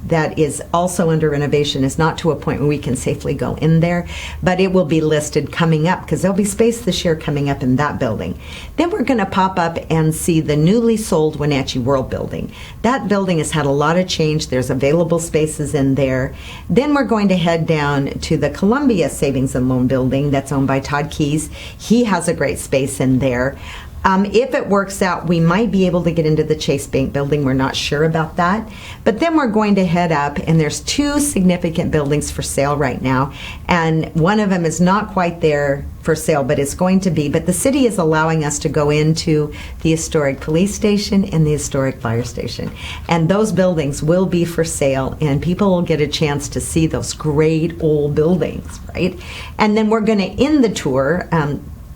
that is also under renovation is not to a point where we can safely go in there, but it will be listed coming up because there'll be space this year coming up in that building. Then we're going to pop up and see the newly sold Wenatchee World building. That building has had a lot of change. There's available spaces in there. Then we're going to head down to the Columbia Savings and Loan building that's owned by Todd Keyes. He has a great space in there. If it works out, we might be able to get into the Chase Bank building. We're not sure about that. But then we're going to head up, and there's two significant buildings for sale right now. And one of them is not quite there for sale, but it's going to be. But the city is allowing us to go into the historic police station and the historic fire station. And those buildings will be for sale, and people will get a chance to see those great old buildings, right? And then we're going to end the tour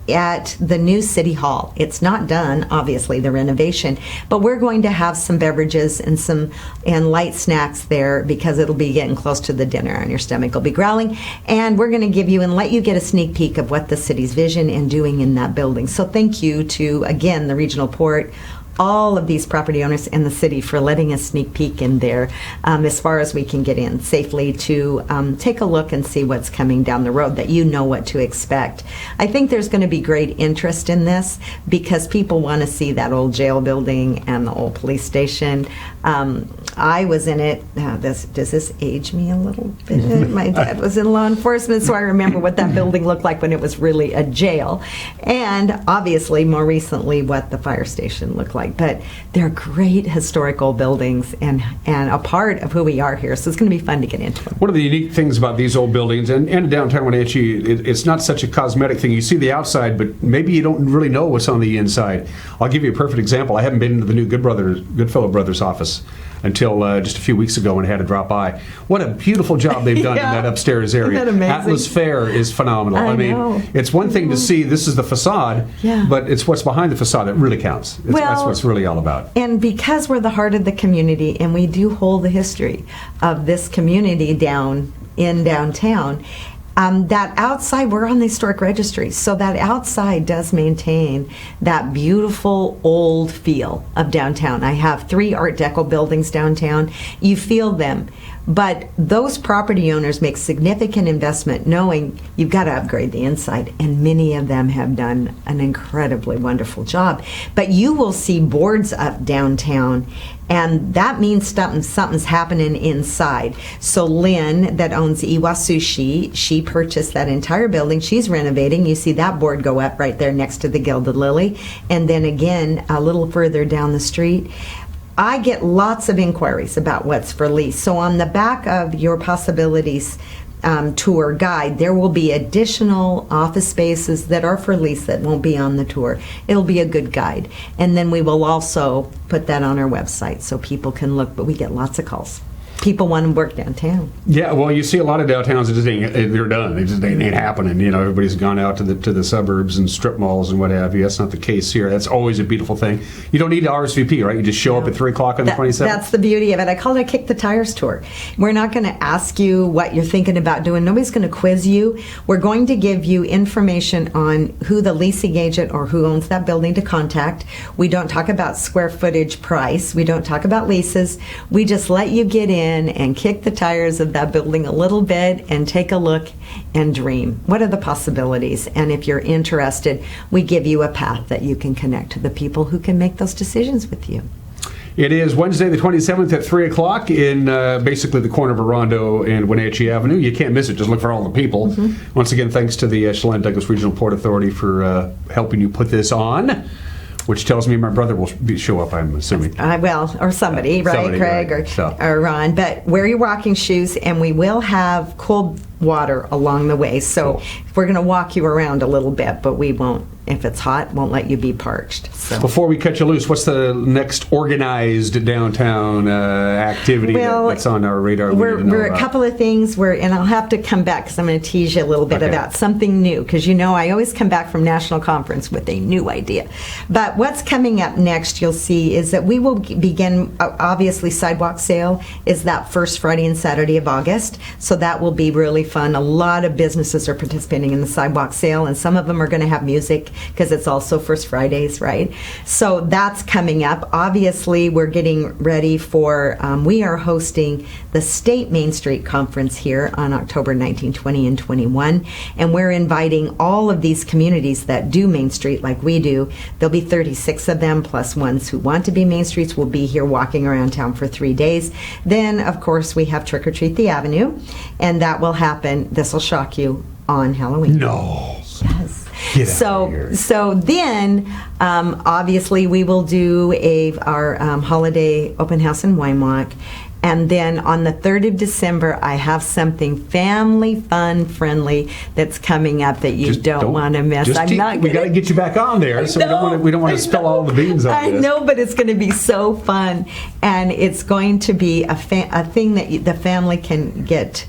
at the new City Hall. It's not done, obviously, the renovation, but we're going to have some beverages and light snacks there because it'll be getting close to the dinner and your stomach will be growling. And we're going to give you and let you get a sneak peek of what the city's vision and doing in that building. So thank you to, again, the Regional Port, all of these property owners in the city for letting us sneak peek in there as far as we can get in safely to take a look and see what's coming down the road, that you know what to expect. I think there's going to be great interest in this because people want to see that old jail building and the old police station. I was in it. Does this age me a little bit? My dad was in law enforcement, so I remember what that building looked like when it was really a jail. And obviously, more recently, what the fire station looked like. But they're great historical buildings and a part of who we are here, so it's going to be fun to get into them. One of the unique things about these old buildings and downtown Wenatchee, it's not such a cosmetic thing. You see the outside, but maybe you don't really know what's on the inside. I'll give you a perfect example. I haven't been into the new Goodfellow Brothers office until just a few weeks ago and had to drop by. What a beautiful job they've done in that upstairs area. Isn't that amazing? Atlas Fair is phenomenal. I mean, it's one thing to see this is the facade, but it's what's behind the facade that really counts. That's what it's really all about. And because we're the heart of the community and we do hold the history of this community down in downtown, That outside, we're on the historic registry, so that outside does maintain that beautiful old feel of downtown. I have 3 Art Deco buildings downtown. You feel them. But those property owners make significant investment knowing you've got to upgrade the inside, and many of them have done an incredibly wonderful job. But you will see boards up downtown, and that means something's happening inside. So Lynn, that owns Iwa Sushi, she purchased that entire building. She's renovating. You see that board go up right there next to the Gilded Lily. And then again, a little further down the street, I get lots of inquiries about what's for lease. So on the back of your possibilities tour guide, there will be additional office spaces that are for lease that won't be on the tour. It'll be a good guide. And then we will also put that on our website so people can look, but we get lots of calls. People want to work downtown. Yeah, well, you see a lot of downtowns that just they're done. They just ain't happening. You know, everybody's gone out to the suburbs and strip malls and what have you. That's not the case here. That's always a beautiful thing. You don't need to RSVP, right? You just show up at 3 o'clock on the 27th. That's the beauty of it. I call it a Kick the Tires tour. We're not going to ask you what you're thinking about doing. Nobody's going to quiz you. We're going to give you information on who the leasing agent or who owns that building to contact. We don't talk about square footage price. We don't talk about leases. We just let you get in and kick the tires of that building a little bit and take a look and dream. What are the possibilities? And if you're interested, we give you a path that you can connect to the people who can make those decisions with you. It is Wednesday the 27th at 3 o'clock in basically the corner of Orondo and Wenatchee Avenue. You can't miss it. Just look for all the people. Mm-hmm. Once again, thanks to the Chelan Douglas Regional Port Authority for helping you put this on. Which tells me my brother will show up, I'm assuming. Or somebody, right? Somebody, Craig right. Or Ron. But wear your walking shoes, and we will have cold water along the way. So we're going to walk you around a little bit, but we won't, if it's hot, won't let you be parched. So. Before we cut you loose, what's the next organized downtown activity that's on our radar? We're a couple of things, and I'll have to come back because I'm going to tease you a little bit about something new, because you know I always come back from National Conference with a new idea. But what's coming up next, you'll see, is that we will begin, obviously Sidewalk Sale is that first Friday and Saturday of August, so that will be really fun. A lot of businesses are participating in the Sidewalk Sale, and some of them are going to have music because it's also First Fridays, right? So that's coming up. Obviously, we're getting ready for, we are hosting the State Main Street Conference here on October 19, 20, and 21, and we're inviting all of these communities that do Main Street like we do. There'll be 36 of them, plus ones who want to be Main Streets will be here walking around town for 3 days. Then, of course, we have Trick or Treat the Avenue, and that will happen, this will shock you, on Halloween. No. Yes. So then, obviously, we will do our holiday open house in Wine Walk. And then on the 3rd of December, I have something family, fun, friendly that's coming up that you don't want to miss. We got to get you back on there, so we don't want to spill all the beans on this. I know, but it's going to be so fun, and it's going to be a thing that the family can get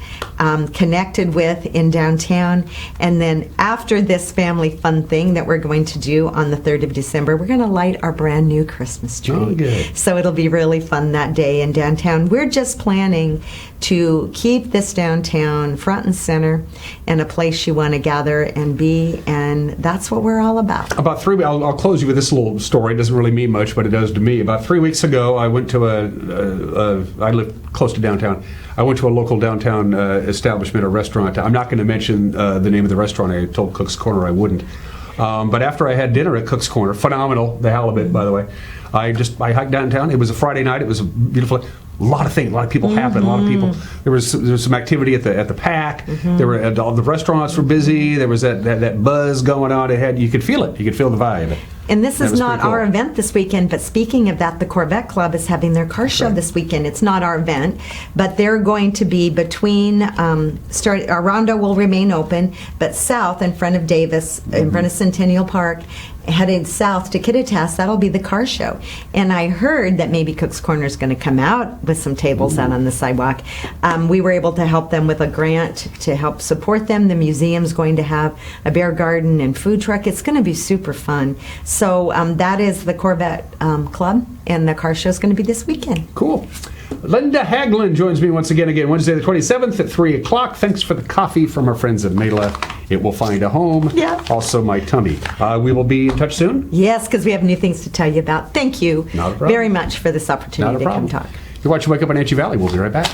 connected with in downtown. And then after this family fun thing that we're going to do on the 3rd of December, we're going to light our brand new Christmas tree. Oh, good. So it'll be really fun that day in downtown. We're just planning to keep this downtown front and center and a place you want to gather and be, and that's what we're all about. I'll close you with this little story. It doesn't really mean much, but it does to me. About 3 weeks ago, I went to I live close to downtown. I went to a local downtown establishment, a restaurant. I'm not going to mention the name of the restaurant. I told Cook's Corner I wouldn't. But after I had dinner at Cook's Corner, phenomenal, the halibut, by the way, I hiked downtown. It was a Friday night. It was a beautiful, a lot of things, a lot of people happened, a lot of people. There was some activity at the PAC. There were all the restaurants were busy. There was that buzz going on. You could feel it. You could feel the vibe. And this is not our event this weekend, but speaking of that, the Corvette Club is having their car show this weekend. It's not our event, but they're going to be between, Orondo will remain open, but south in front of Davis, in front of Centennial Park, headed south to Kittitas, that'll be the car show. And I heard that maybe Cook's Corner is going to come out with some tables out on the sidewalk. We were able to help them with a grant to help support them. The museum's going to have a bear garden and food truck. It's going to be super fun. So that is the Corvette Club, and the car show is going to be this weekend. Cool. Linda Haglund joins me once again Wednesday the 27th at 3 o'clock. Thanks for the coffee from our friends at Mela. It will find a home. Yeah. Also my tummy. We will be in touch soon. Yes, because we have new things to tell you about. Thank you Not a problem. very much for this opportunity to come talk. You're watching Wake Up on Anchi Valley. We'll be right back.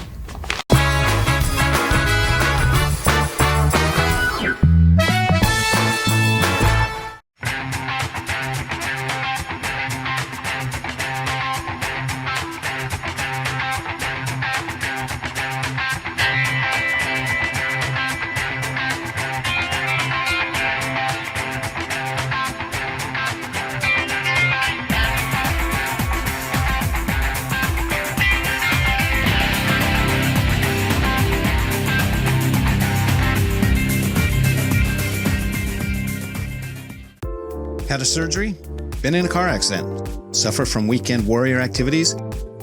Had a surgery? Been in a car accident? Suffer from weekend warrior activities?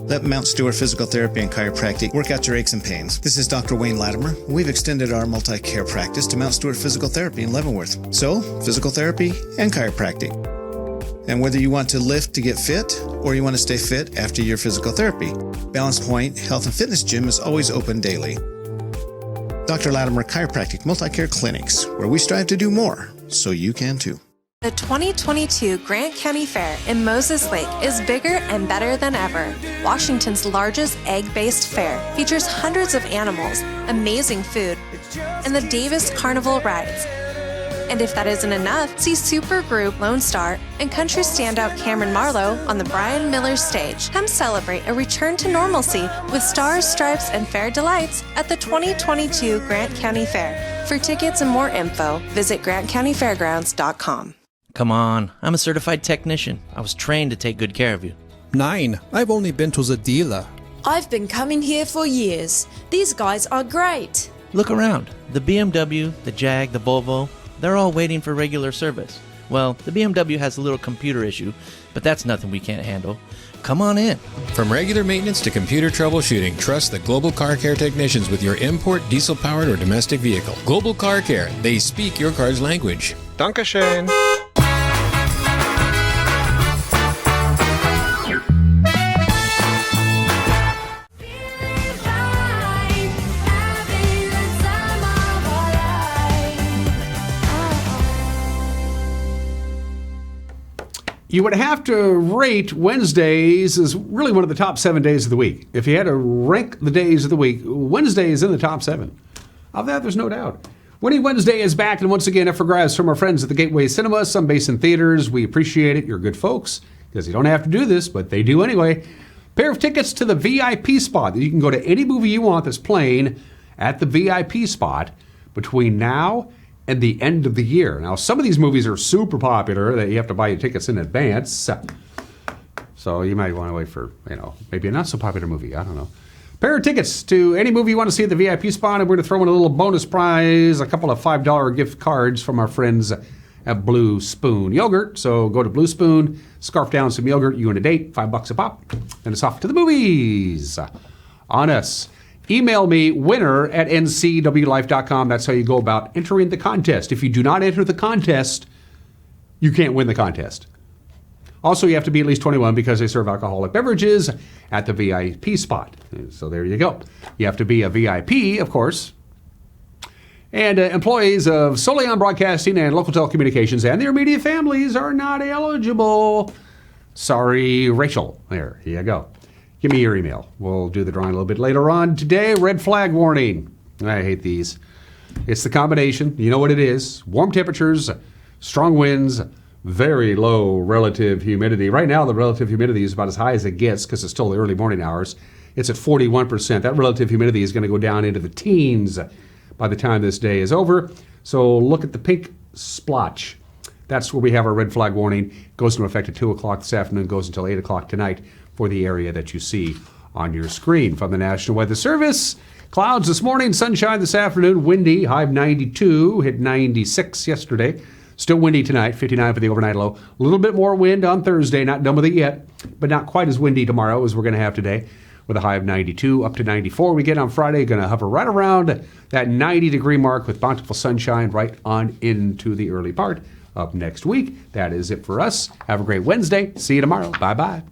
Let Mount Stewart Physical Therapy and Chiropractic work out your aches and pains. This is Dr. Wayne Latimer. We've extended our multi-care practice to Mount Stewart Physical Therapy in Leavenworth. So, physical therapy and chiropractic. And whether you want to lift to get fit or you want to stay fit after your physical therapy, Balance Point Health and Fitness Gym is always open daily. Dr. Latimer Chiropractic Multi-Care Clinics, where we strive to do more, so you can too. The 2022 Grant County Fair in Moses Lake is bigger and better than ever. Washington's largest egg-based fair features hundreds of animals, amazing food, and the Davis Carnival rides. And if that isn't enough, see supergroup Lone Star and country standout Cameron Marlowe on the Brian Miller stage. Come celebrate a return to normalcy with Stars, Stripes, and Fair Delights at the 2022 Grant County Fair. For tickets and more info, visit grantcountyfairgrounds.com. Come on, I'm a certified technician. I was trained to take good care of you. 9. I've only been to the dealer. I've been coming here for years. These guys are great. Look around. The BMW, the Jag, the Volvo, they're all waiting for regular service. Well, the BMW has a little computer issue, but that's nothing we can't handle. Come on in. From regular maintenance to computer troubleshooting, trust the Global Car Care technicians with your import, diesel-powered, or domestic vehicle. Global Car Care. They speak your car's language. Dankeschön. You would have to rate Wednesdays as really one of the top 7 days of the week. If you had to rank the days of the week, Wednesday is in the top 7. Of that, there's no doubt. Winning Wednesday is back, and once again, up for grabs from our friends at the Gateway Cinema, Sun Basin Theaters. We appreciate it. You're good folks, because you don't have to do this, but they do anyway. Pair of tickets to the VIP spot. You can go to any movie you want that's playing at the VIP spot between now and the end of the year. Now, some of these movies are super popular that you have to buy your tickets in advance. So you might want to wait for, maybe a not so popular movie. I don't know. Pair of tickets to any movie you want to see at the VIP spot, and we're going to throw in a little bonus prize, a couple of $5 gift cards from our friends at Blue Spoon Yogurt. So go to Blue Spoon, scarf down some yogurt, you and a date, $5 a pop, and it's off to the movies. On us. Email me, winner@ncwlife.com. That's how you go about entering the contest. If you do not enter the contest, you can't win the contest. Also, you have to be at least 21 because they serve alcoholic beverages at the VIP spot. So there you go. You have to be a VIP, of course. And employees of Solion Broadcasting and Local Telecommunications and their immediate families are not eligible. Sorry, Rachel. There you go. Give me your email. We'll do the drawing a little bit later on today. Red flag warning. I hate these. It's the combination. You know what it is. Warm temperatures, strong winds, very low relative humidity. Right now, the relative humidity is about as high as it gets because it's still the early morning hours. It's at 41%. That relative humidity is going to go down into the teens by the time this day is over. So look at the pink splotch. That's where we have our red flag warning. It goes into effect at 2 o'clock this afternoon, goes until 8 o'clock tonight for the area that you see on your screen. From the National Weather Service, clouds this morning, sunshine this afternoon, windy, high of 92, hit 96 yesterday. Still windy tonight, 59 for the overnight low. A little bit more wind on Thursday, not done with it yet, but not quite as windy tomorrow as we're going to have today with a high of 92 up to 94. We get on Friday, going to hover right around that 90-degree mark with bountiful sunshine right on into the early part of next week. That is it for us. Have a great Wednesday. See you tomorrow. Bye-bye.